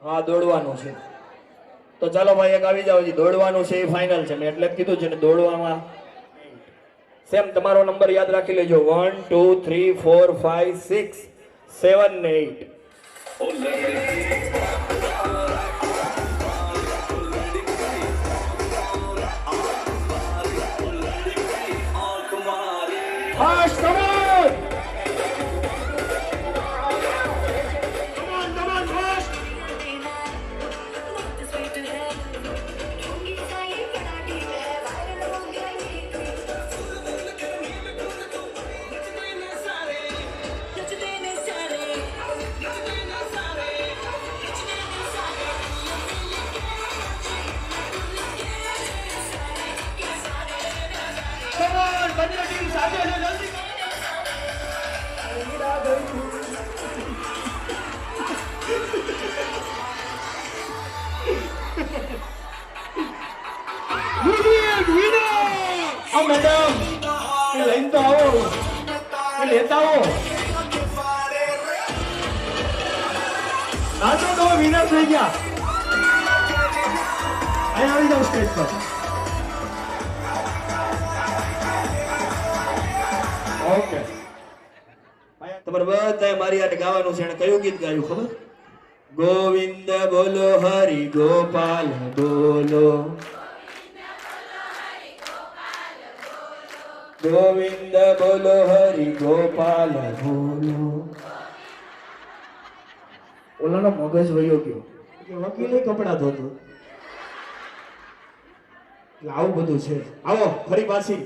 હા દોડવાનું છે. તો ચાલો ભાઈ એક આવી જાવ. દોડવાનું છે એ ફાઇનલ છે. મેં એટલે જ કીધું છે ને દોડવામાં. સેમ તમારો નંબર યાદ રાખી લેજો. 1 2 3 4 5 6 7 ને 8. Fast, come on! Come on, fast! Come on, બંને ટીમ સાથે છે જલ્દી. મેડમ લઈને તો આવો, લેતા આવો. આ તો તમે વિનર થઈ ગયા. અહીં આવી જાઓ સ્ટેજ પર. ઓકે તમારે બધાએ મારી હારે ગાવાનું છે. એને કયું ગીત ગાયું ખબર? ગોવિંદ બોલો હરિ ગોપાલ બોલો, ગોવિંદ બોલો હરિ ગોપાલ બોલો. ઓલાનો મગજ વયો ગયો કે વકીલે કપડા ધોતો. આવું બધું છે. આવો ફરી પાછી